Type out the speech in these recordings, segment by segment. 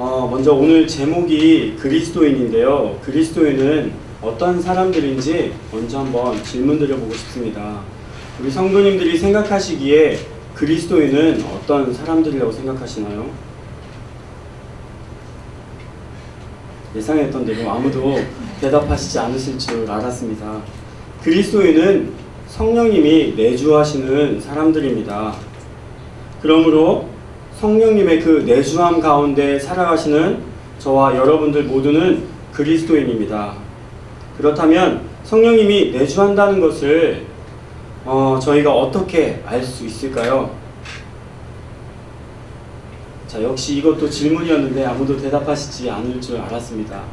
먼저 오늘 제목이 그리스도인인데요. 그리스도인은 어떤 사람들인지 먼저 한번 질문 드려보고 싶습니다. 우리 성도님들이 생각하시기에 그리스도인은 어떤 사람들이라고 생각하시나요? 예상했던 대로 아무도 대답하시지 않으실 줄 알았습니다. 그리스도인은 성령님이 내주하시는 사람들입니다. 그러므로 성령님의 그 내주함 가운데 살아가시는 저와 여러분들 모두는 그리스도인입니다. 그렇다면 성령님이 내주한다는 것을 저희가 어떻게 알 수 있을까요? 자, 역시 이것도 질문이었는데 아무도 대답하시지 않을 줄 알았습니다.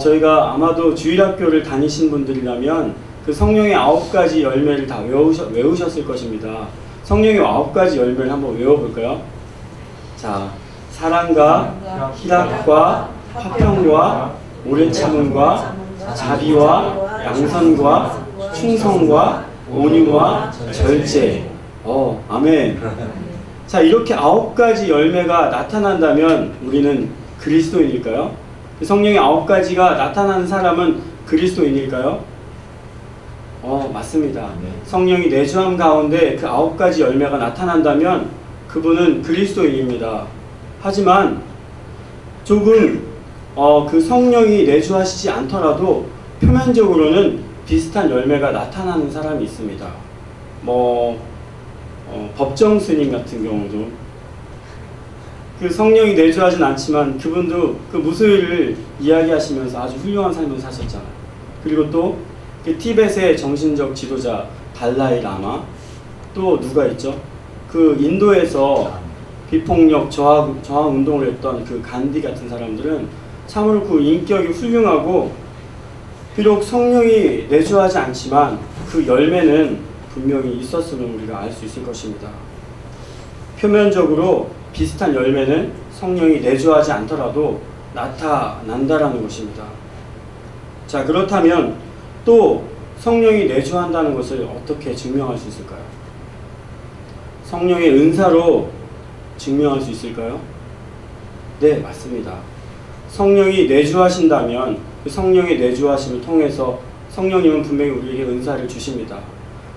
저희가 아마도 주일학교를 다니신 분들이라면 그 성령의 9가지 열매를 다 외우셨을 것입니다. 성령의 9가지 열매를 한번 외워볼까요? 자, 사랑과 희락과 화평과 오래 참음과 자비와 양선과 충성과 온유와 절제. 아멘. 자, 이렇게 9가지 열매가 나타난다면 우리는 그리스도인일까요? 성령의 9가지가 나타나는 사람은 그리스도인일까요? 맞습니다. 성령이 내주함 가운데 그 9가지 열매가 나타난다면 그분은 그리스도인입니다. 하지만 조금 그 성령이 내주하시지 않더라도 표면적으로는 비슷한 열매가 나타나는 사람이 있습니다. 법정 스님 같은 경우도 그 성령이 내주하진 않지만 그분도 그 무소유를 이야기하시면서 아주 훌륭한 삶을 사셨잖아요. 그리고 또 그 티벳의 정신적 지도자 달라이 라마, 또 누가 있죠? 그 인도에서 비폭력 저항 운동을 했던 그 간디 같은 사람들은 참으로 그 인격이 훌륭하고 비록 성령이 내주하지 않지만 그 열매는 분명히 있었음을 우리가 알 수 있을 것입니다. 표면적으로 비슷한 열매는 성령이 내주하지 않더라도 나타난다라는 것입니다. 자, 그렇다면 또 성령이 내주한다는 것을 어떻게 증명할 수 있을까요? 성령의 은사로 증명할 수 있을까요? 네, 맞습니다. 성령이 내주하신다면 그 성령의 내주하심을 통해서 성령님은 분명히 우리에게 은사를 주십니다.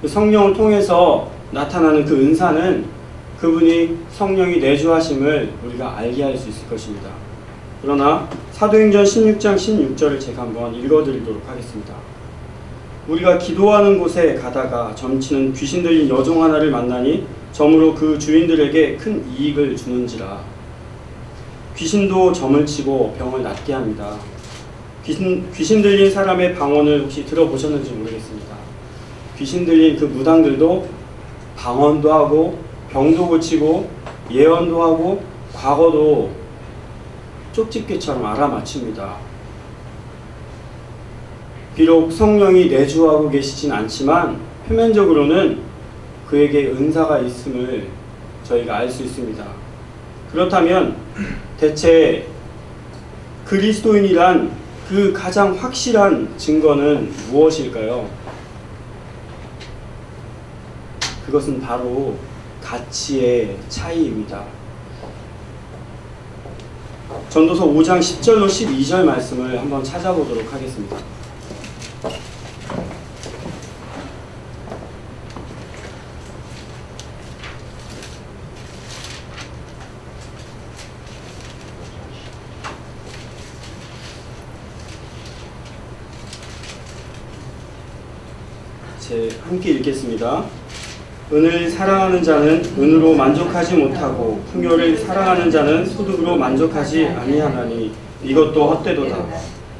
그 성령을 통해서 나타나는 그 은사는 그분이 성령이 내주하심을 우리가 알게 할 수 있을 것입니다. 그러나 사도행전 16장 16절을 제가 한번 읽어드리도록 하겠습니다. 우리가 기도하는 곳에 가다가 점치는 귀신 들린 여종 하나를 만나니 점으로 그 주인들에게 큰 이익을 주는지라. 귀신도 점을 치고 병을 낫게 합니다. 귀신 들린 사람의 방언을 혹시 들어보셨는지 모르겠습니다. 귀신 들린 그 무당들도 방언도 하고 병도 고치고 예언도 하고 과거도 쪽집게처럼 알아맞힙니다. 비록 성령이 내주하고 계시진 않지만 표면적으로는 그에게 은사가 있음을 저희가 알 수 있습니다. 그렇다면 대체 그리스도인이란 그 가장 확실한 증거는 무엇일까요? 그것은 바로 가치의 차이입니다. 전도서 5장 10절로 12절 말씀을 한번 찾아보도록 하겠습니다. 함께 읽겠습니다. 은을 사랑하는 자는 은으로 만족하지 못하고 풍요를 사랑하는 자는 소득으로 만족하지 아니하나니 이것도 헛되도다.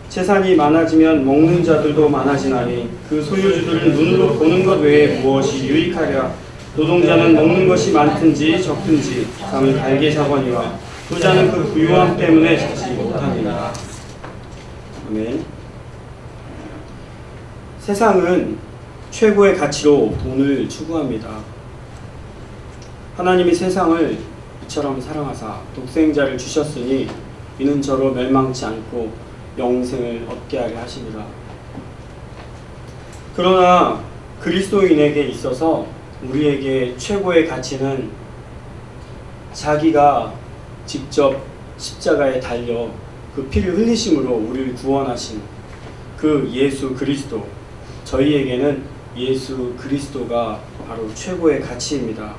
재산이 많아지면 먹는 자들도 많아지나니 그 소유주들은 눈으로 보는 것 외에 무엇이 유익하랴. 노동자는 먹는 것이 많든지 적든지 잠을 달게 자거니와 부자는 그 부유함 때문에 자지 못하니라. 아멘. 세상은 최고의 가치로 돈을 추구합니다. 하나님이 세상을 이처럼 사랑하사 독생자를 주셨으니 이는 저로 멸망치 않고 영생을 얻게 하려 하시니라. 그러나 그리스도인에게 있어서 우리에게 최고의 가치는 자기가 직접 십자가에 달려 그 피를 흘리심으로 우리를 구원하신 그 예수 그리스도, 저희에게는 예수 그리스도가 바로 최고의 가치입니다.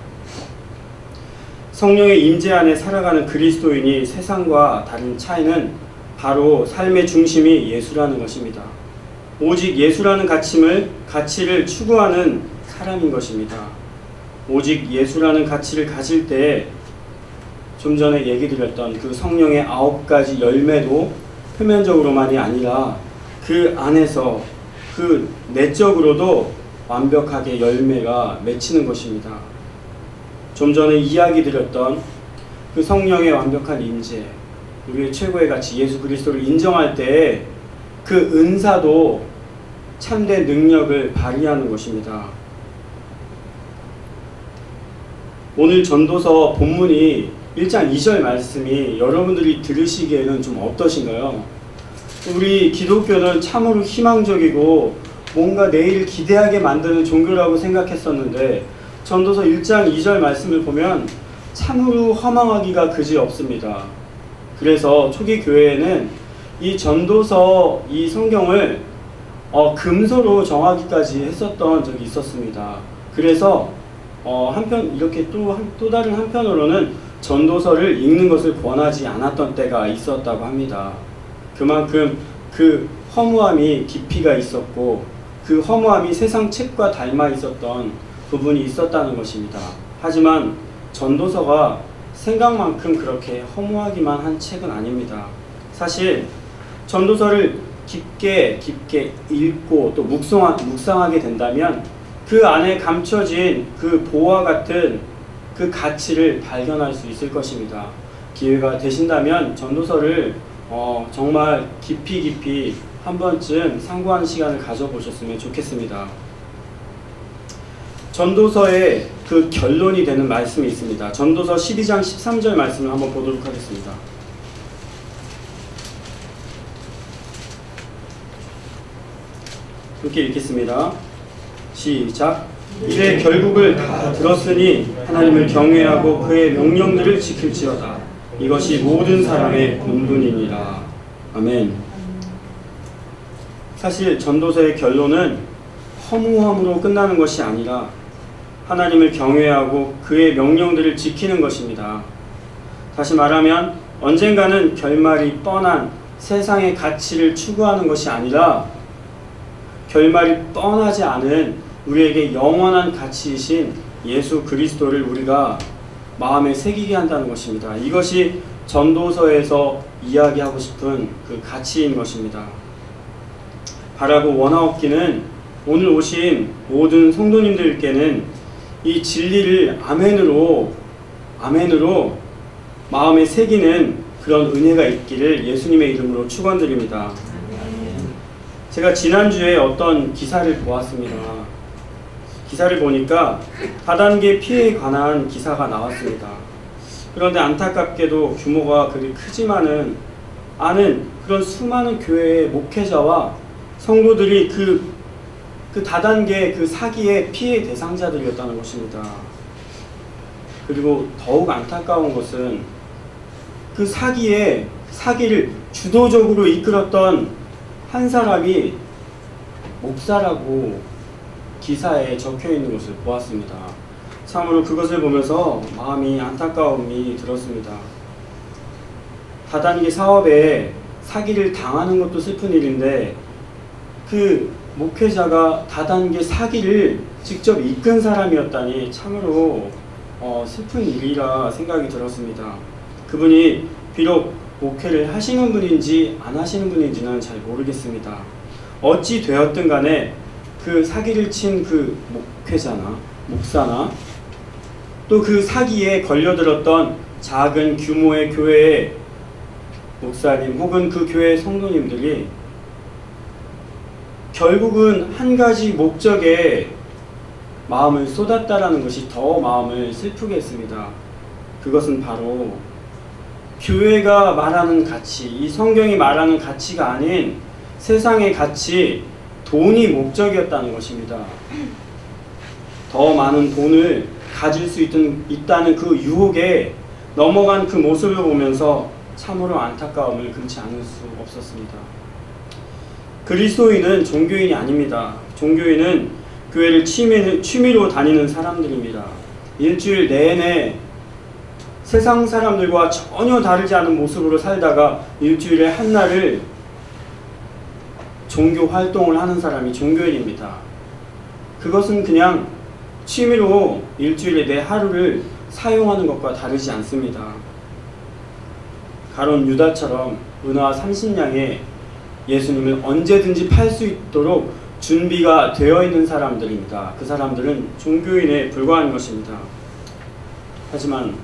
성령의 임재 안에 살아가는 그리스도인이 세상과 다른 차이는 바로 삶의 중심이 예수라는 것입니다. 오직 예수라는 가치를 추구하는 사람인 것입니다. 오직 예수라는 가치를 가질 때 좀 전에 얘기 드렸던 그 성령의 9가지 열매도 표면적으로만이 아니라 그 안에서 그 내적으로도 완벽하게 열매가 맺히는 것입니다. 좀 전에 이야기 드렸던 그 성령의 완벽한 임재, 우리의 최고의 가치 예수 그리스도를 인정할 때 그 은사도 참된 능력을 발휘하는 것입니다. 오늘 전도서 본문이 1장 2절 말씀이 여러분들이 들으시기에는 좀 어떠신가요? 우리 기독교는 참으로 희망적이고 뭔가 내일을 기대하게 만드는 종교라고 생각했었는데 전도서 1장 2절 말씀을 보면 참으로 허망하기가 그지없습니다. 그래서 초기 교회에는 이 전도서 이 성경을 금서로 정하기까지 했었던 적이 있었습니다. 그래서 한편 이렇게 또 다른 한편으로는 전도서를 읽는 것을 권하지 않았던 때가 있었다고 합니다. 그만큼 그 허무함이 깊이가 있었고 그 허무함이 세상 책과 닮아 있었던 부분이 있었다는 것입니다. 하지만 전도서가 생각만큼 그렇게 허무하기만 한 책은 아닙니다. 사실 전도서를 깊게 읽고 또 묵상하게 된다면 그 안에 감춰진 그 보화 같은 그 가치를 발견할 수 있을 것입니다. 기회가 되신다면 전도서를 정말 깊이 한 번쯤 상고하는 시간을 가져보셨으면 좋겠습니다. 전도서의 그 결론이 되는 말씀이 있습니다. 전도서 12장 13절 말씀을 한번 보도록 하겠습니다. 이렇게 읽겠습니다. 시작. 이제 결국을 다 들었으니 하나님을 경외하고 그의 명령들을 지킬지어다. 이것이 모든 사람의 본분이니라. 아멘. 사실 전도서의 결론은 허무함으로 끝나는 것이 아니라 하나님을 경외하고 그의 명령들을 지키는 것입니다. 다시 말하면 언젠가는 결말이 뻔한 세상의 가치를 추구하는 것이 아니라 결말이 뻔하지 않은 우리에게 영원한 가치이신 예수 그리스도를 우리가 마음에 새기게 한다는 것입니다. 이것이 전도서에서 이야기하고 싶은 그 가치인 것입니다. 바라고 원하옵기는 오늘 오신 모든 성도님들께는 이 진리를 아멘으로 마음에 새기는 그런 은혜가 있기를 예수님의 이름으로 축원드립니다. 제가 지난주에 어떤 기사를 보았습니다. 기사를 보니까 다단계 피해에 관한 기사가 나왔습니다. 그런데 안타깝게도 규모가 그리 크지만은 않은 그런 수많은 교회의 목회자와 성도들이 그 다단계 그 사기의 피해 대상자들이었다는 것입니다. 그리고 더욱 안타까운 것은 그 사기를 주도적으로 이끌었던 한 사람이 목사라고 기사에 적혀 있는 것을 보았습니다. 참으로 그것을 보면서 마음이 안타까움이 들었습니다. 다단계 사업에 사기를 당하는 것도 슬픈 일인데 그 목회자가 다단계 사기를 직접 이끈 사람이었다니 참으로 슬픈 일이라 생각이 들었습니다. 그분이 비록 목회를 하시는 분인지 안 하시는 분인지는 잘 모르겠습니다. 어찌 되었든 간에 그 사기를 친 그 목사나 또 그 사기에 걸려들었던 작은 규모의 교회의 목사님 혹은 그 교회의 성도님들이 결국은 한 가지 목적에 마음을 쏟았다라는 것이 더 마음을 슬프게 했습니다. 그것은 바로 교회가 말하는 가치, 이 성경이 말하는 가치가 아닌 세상의 가치, 돈이 목적이었다는 것입니다. 더 많은 돈을 가질 수 있다는 그 유혹에 넘어간 그 모습을 보면서 참으로 안타까움을 금치 않을 수 없었습니다. 그리스도인은 종교인이 아닙니다. 종교인은 교회를 취미로 다니는 사람들입니다. 일주일 내내 세상 사람들과 전혀 다르지 않은 모습으로 살다가 일주일에 한 날을 종교 활동을 하는 사람이 종교인입니다. 그것은 그냥 취미로 일주일에 내 하루를 사용하는 것과 다르지 않습니다. 가론 유다처럼 은화 30냥에 예수님을 언제든지 팔 수 있도록 준비가 되어 있는 사람들입니다. 그 사람들은 종교인에 불과한 것입니다. 하지만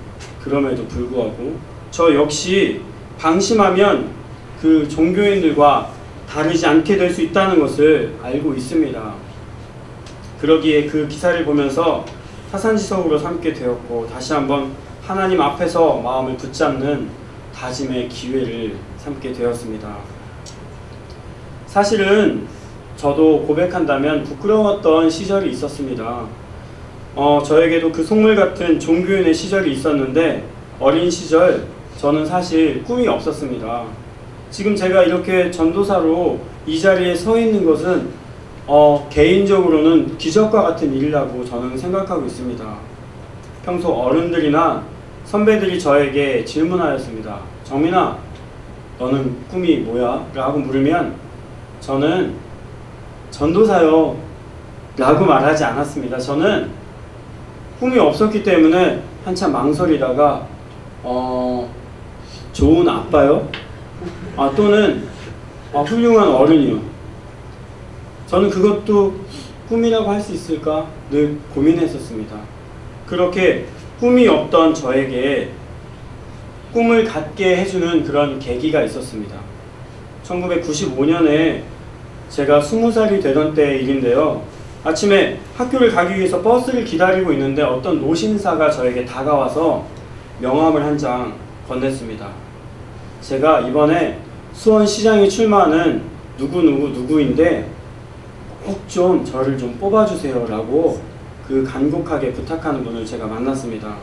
그럼에도 불구하고 저 역시 방심하면 그 종교인들과 다르지 않게 될 수 있다는 것을 알고 있습니다. 그러기에 그 기사를 보면서 타산지석으로 삼게 되었고 다시 한번 하나님 앞에서 마음을 붙잡는 다짐의 기회를 삼게 되었습니다. 사실은 저도 고백한다면 부끄러웠던 시절이 있었습니다. 저에게도 그 속물 같은 종교인의 시절이 있었는데 어린 시절 저는 사실 꿈이 없었습니다. 지금 제가 이렇게 전도사로 이 자리에 서 있는 것은 개인적으로는 기적과 같은 일이라고 저는 생각하고 있습니다. 평소 어른들이나 선배들이 저에게 질문하였습니다. 정민아, 너는 꿈이 뭐야? 라고 물으면 저는 전도사요 라고 말하지 않았습니다. 저는 꿈이 없었기 때문에 한참 망설이다가 좋은 아빠요? 또는 훌륭한 어른이요. 저는 그것도 꿈이라고 할 수 있을까 늘 고민했었습니다. 그렇게 꿈이 없던 저에게 꿈을 갖게 해주는 그런 계기가 있었습니다. 1995년에 제가 20살이 되던 때의 일인데요. 아침에 학교를 가기 위해서 버스를 기다리고 있는데 어떤 노신사가 저에게 다가와서 명함을 한 장 건넸습니다. 제가 이번에 수원시장에 출마하는 누구인데 꼭 좀 저를 좀 뽑아주세요 라고 그 간곡하게 부탁하는 분을 제가 만났습니다.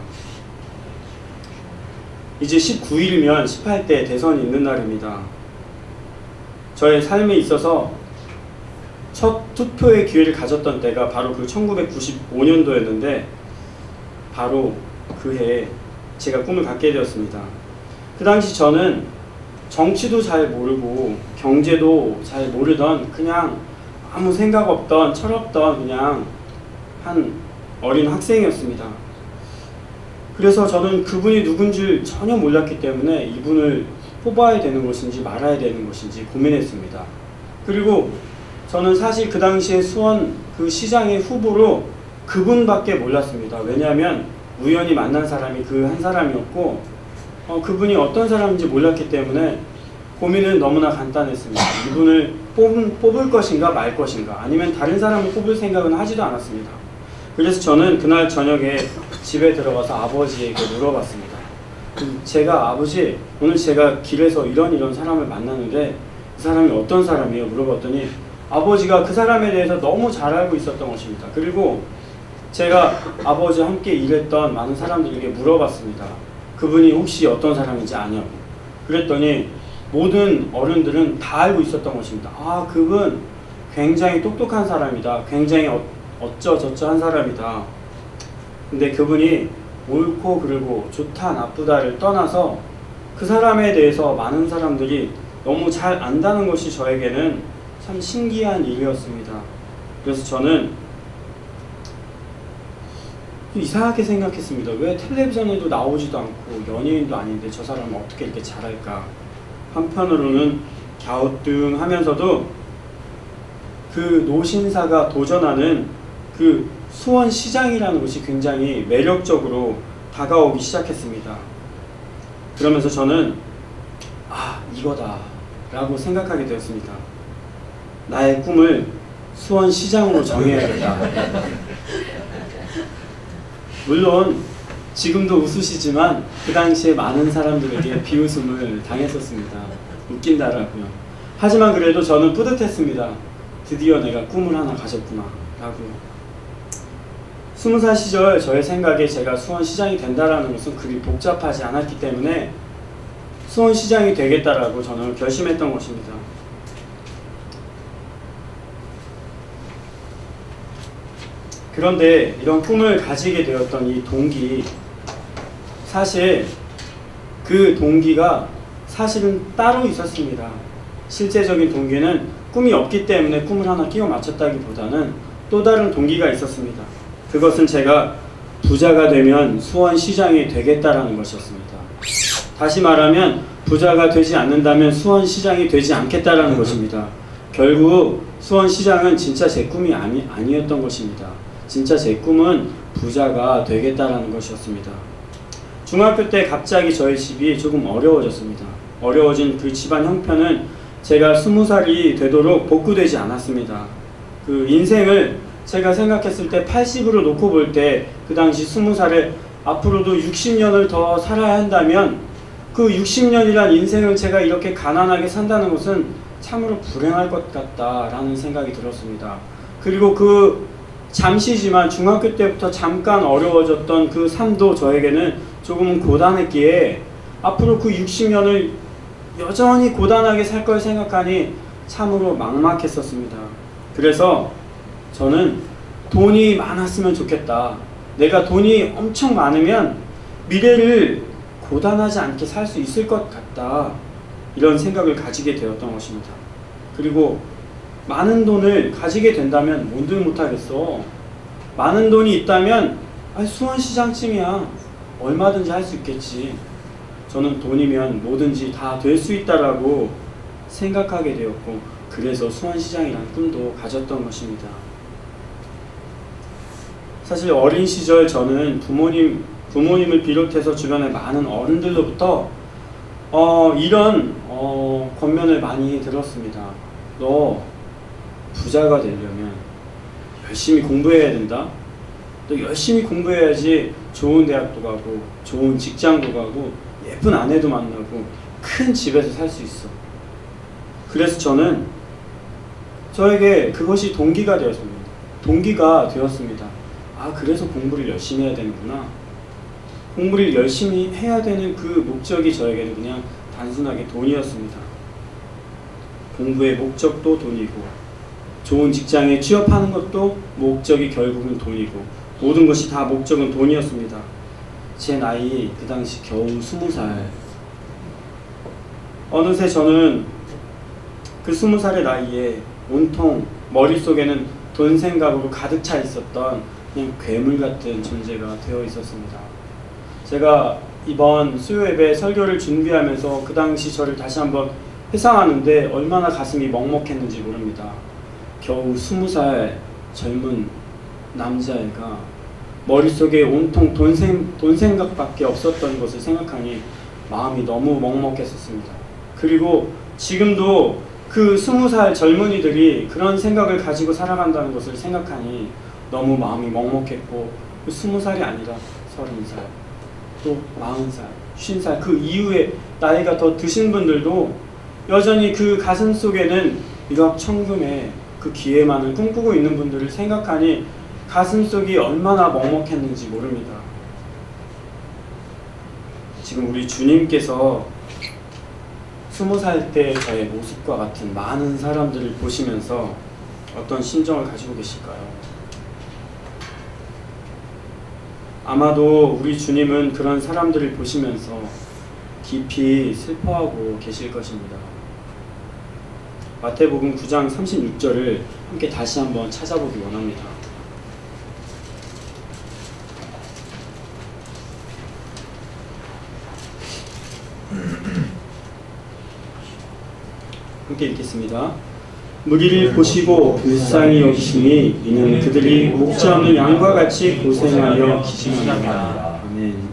이제 19일이면 18대 대선이 있는 날입니다. 저의 삶에 있어서 첫 투표의 기회를 가졌던 때가 바로 그 1995년도였는데 바로 그 해에 제가 꿈을 갖게 되었습니다. 그 당시 저는 정치도 잘 모르고 경제도 잘 모르던 그냥 아무 생각 없던 철없던 그냥 한 어린 학생이었습니다. 그래서 저는 그분이 누군지 전혀 몰랐기 때문에 이분을 뽑아야 되는 것인지 말아야 되는 것인지 고민했습니다. 그리고 저는 사실 그 당시에 수원 그 시장의 후보로 그분밖에 몰랐습니다. 왜냐하면 우연히 만난 사람이 그 한 사람이었고 그분이 어떤 사람인지 몰랐기 때문에 고민은 너무나 간단했습니다. 이분을 뽑을 것인가 말 것인가 아니면 다른 사람을 뽑을 생각은 하지도 않았습니다. 그래서 저는 그날 저녁에 집에 들어가서 아버지에게 물어봤습니다. 제가 아버지 오늘 제가 길에서 이런 사람을 만났는데 그 사람이 어떤 사람이에요? 물어봤더니 아버지가 그 사람에 대해서 너무 잘 알고 있었던 것입니다. 그리고 제가 아버지와 함께 일했던 많은 사람들에게 물어봤습니다. 그분이 혹시 어떤 사람인지 아냐고. 그랬더니 모든 어른들은 다 알고 있었던 것입니다. 그분 굉장히 똑똑한 사람이다. 굉장히 어쩌저쩌한 사람이다. 근데 그분이 옳고 그르고 좋다 나쁘다를 떠나서 그 사람에 대해서 많은 사람들이 너무 잘 안다는 것이 저에게는 참 신기한 일이었습니다. 그래서 저는 이상하게 생각했습니다. 왜 텔레비전에도 나오지도 않고 연예인도 아닌데 저 사람은 어떻게 이렇게 잘할까. 한편으로는 갸우뚱하면서도 그 노신사가 도전하는 그 수원시장이라는 곳이 굉장히 매력적으로 다가오기 시작했습니다. 그러면서 저는 이거다 라고 생각하게 되었습니다. 나의 꿈을 수원시장으로 정해야겠다. 물론 지금도 웃으시지만 그 당시에 많은 사람들에게 비웃음을 당했었습니다. 웃긴다라고요. 하지만 그래도 저는 뿌듯했습니다. 드디어 내가 꿈을 하나 가졌구나 라고. 20살 시절 저의 생각에 제가 수원시장이 된다라는 것은 그리 복잡하지 않았기 때문에 수원시장이 되겠다라고 저는 결심했던 것입니다. 그런데 이런 꿈을 가지게 되었던 이 동기, 사실 그 동기가 사실은 따로 있었습니다. 실제적인 동기는 꿈이 없기 때문에 꿈을 하나 끼워 맞췄다기보다는 또 다른 동기가 있었습니다. 그것은 제가 부자가 되면 수원시장이 되겠다라는 것이었습니다. 다시 말하면 부자가 되지 않는다면 수원시장이 되지 않겠다라는 것입니다. 결국 수원시장은 진짜 제 꿈이 아니었던 것입니다. 진짜 제 꿈은 부자가 되겠다라는 것이었습니다. 중학교 때 갑자기 저희 집이 조금 어려워졌습니다. 어려워진 그 집안 형편은 제가 20살이 되도록 복구되지 않았습니다. 그 인생을 제가 생각했을 때 80으로 놓고 볼 때 그 당시 20살에 앞으로도 60년을 더 살아야 한다면 그 60년이란 인생을 제가 이렇게 가난하게 산다는 것은 참으로 불행할 것 같다라는 생각이 들었습니다. 그리고 그 잠시지만 중학교 때부터 잠깐 어려워졌던 그 삶도 저에게는 조금은 고단했기에 앞으로 그 60년을 여전히 고단하게 살 걸 생각하니 참으로 막막했었습니다. 그래서 저는 돈이 많았으면 좋겠다. 내가 돈이 엄청 많으면 미래를 고단하지 않게 살 수 있을 것 같다. 이런 생각을 가지게 되었던 것입니다. 그리고 많은 돈을 가지게 된다면 뭔들 못하겠어. 많은 돈이 있다면 수원시장쯤이야. 얼마든지 할 수 있겠지. 저는 돈이면 뭐든지 다 될 수 있다라고 생각하게 되었고, 그래서 수원시장이라는 꿈도 가졌던 것입니다. 사실 어린 시절 저는 부모님을 비롯해서 주변의 많은 어른들로부터 이런 권면을 많이 들었습니다. 너 부자가 되려면 열심히 공부해야 된다. 또 열심히 공부해야지 좋은 대학도 가고 좋은 직장도 가고 예쁜 아내도 만나고 큰 집에서 살 수 있어. 그래서 저에게 그것이 동기가 되었습니다. 동기가 되었습니다. 아, 그래서 공부를 열심히 해야 되는구나. 공부를 열심히 해야 되는 그 목적이 저에게는 그냥 단순하게 돈이었습니다. 공부의 목적도 돈이고, 좋은 직장에 취업하는 것도 목적이 결국은 돈이고, 모든 것이 다 목적은 돈이었습니다. 제 나이 그 당시 겨우 20살. 어느새 저는 그 20살의 나이에 온통 머릿속에는 돈 생각으로 가득 차 있었던 그냥 괴물 같은 존재가 되어 있었습니다. 제가 이번 수요 예배 설교를 준비하면서 그 당시 저를 다시 한번 회상하는데 얼마나 가슴이 먹먹했는지 모릅니다. 겨우 20살 젊은 남자애가 머릿속에 온통 돈 생각밖에 없었던 것을 생각하니 마음이 너무 먹먹했었습니다. 그리고 지금도 그 20살 젊은이들이 그런 생각을 가지고 살아간다는 것을 생각하니 너무 마음이 먹먹했고, 그 20살이 아니라 30살, 또 40살, 50살 그 이후에 나이가 더 드신 분들도 여전히 그 가슴 속에는 일확천금의 그 기회만을 꿈꾸고 있는 분들을 생각하니 가슴속이 얼마나 먹먹했는지 모릅니다. 지금 우리 주님께서 20살 때 저의 모습과 같은 많은 사람들을 보시면서 어떤 심정을 가지고 계실까요? 아마도 우리 주님은 그런 사람들을 보시면서 깊이 슬퍼하고 계실 것입니다. 마태복음 9장 36절을 함께 다시 한번 찾아보기 원합니다. 함께 읽겠습니다. 무리를 보시고 불쌍히 여기시니 이는 그들이 목자 없는 양과 같이 고생하여 기심하니라. 아멘.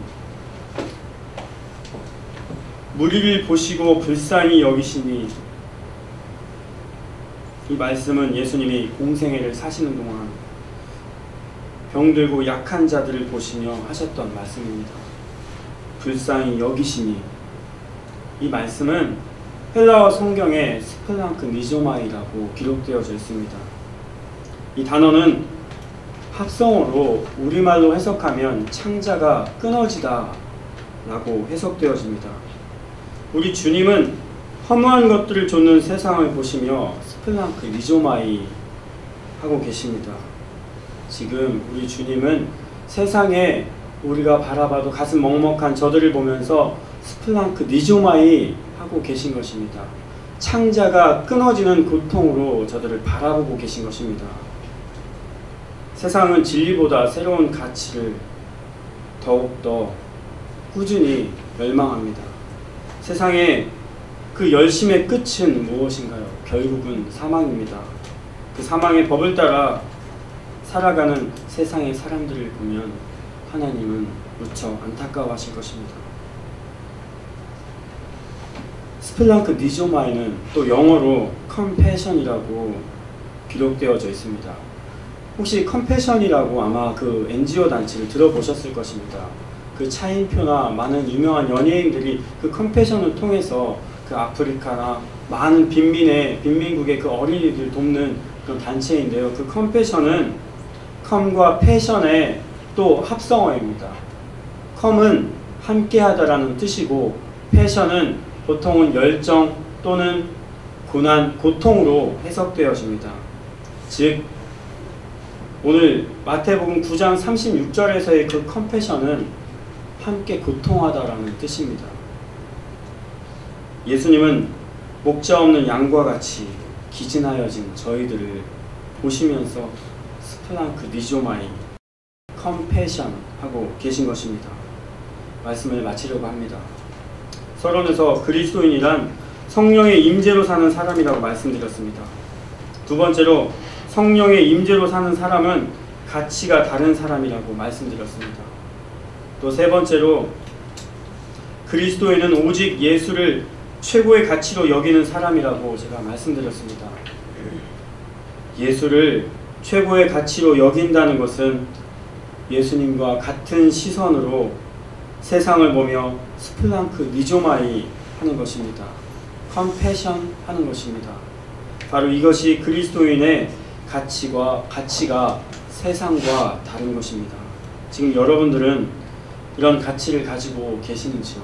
무리를 보시고 불쌍히 여기시니, 이 말씀은 예수님이 공생애를 사시는 동안 병들고 약한 자들을 보시며 하셨던 말씀입니다. 불쌍히 여기시니, 이 말씀은 헬라어 성경에 스플랑크 니조마이라고 기록되어져 있습니다. 이 단어는 합성어로 우리말로 해석하면 창자가 끊어지다 라고 해석되어집니다. 우리 주님은 허무한 것들을 좇는 세상을 보시며 스플랑크 니조마이 하고 계십니다. 지금 우리 주님은 세상에 우리가 바라봐도 가슴 먹먹한 저들을 보면서 스플랑크 니조마이 하고 계신 것입니다. 창자가 끊어지는 고통으로 저들을 바라보고 계신 것입니다. 세상은 진리보다 새로운 가치를 더욱더 꾸준히 멸망합니다. 세상의 그 열심의 끝은 무엇인가요? 결국은 사망입니다. 그 사망의 법을 따라 살아가는 세상의 사람들을 보면 하나님은 무척 안타까워하실 것입니다. 스플랑크 니조마이는 또 영어로 컴패션이라고 기록되어져 있습니다. 혹시 컴패션이라고 아마 그 NGO 단체를 들어보셨을 것입니다. 그 차인표나 많은 유명한 연예인들이 그 컴패션을 통해서 그 아프리카나 많은 빈민국의 그 어린이들 돕는 그런 단체인데요. 그 컴패션은 컴과 패션의 또 합성어입니다. 컴은 함께하다라는 뜻이고 패션은 보통은 열정 또는 고난, 고통으로 해석되어집니다. 즉 오늘 마태복음 9장 36절에서의 그 컴패션은 함께 고통하다라는 뜻입니다. 예수님은 목자 없는 양과 같이 기진하여진 저희들을 보시면서 스플랑크 니조마이 컴패션 하고 계신 것입니다. 말씀을 마치려고 합니다. 서론에서 그리스도인이란 성령의 임재로 사는 사람이라고 말씀드렸습니다. 두 번째로 성령의 임재로 사는 사람은 가치가 다른 사람이라고 말씀드렸습니다. 또 세 번째로 그리스도인은 오직 예수를 최고의 가치로 여기는 사람이라고 제가 말씀드렸습니다. 예수를 최고의 가치로 여긴다는 것은 예수님과 같은 시선으로 세상을 보며 스플랑크 니조마이 하는 것입니다. 컴패션 하는 것입니다. 바로 이것이 그리스도인의 가치가 세상과 다른 것입니다. 지금 여러분들은 이런 가치를 가지고 계시는지요?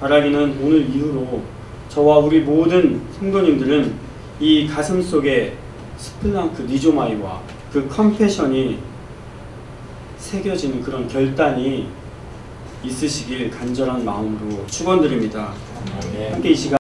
바라기는 오늘 이후로 저와 우리 모든 성도님들은 이 가슴 속에 스플랑크 니조마이와 그 컴패션이 새겨지는 그런 결단이 있으시길 간절한 마음으로 축원드립니다. 함께 이 시간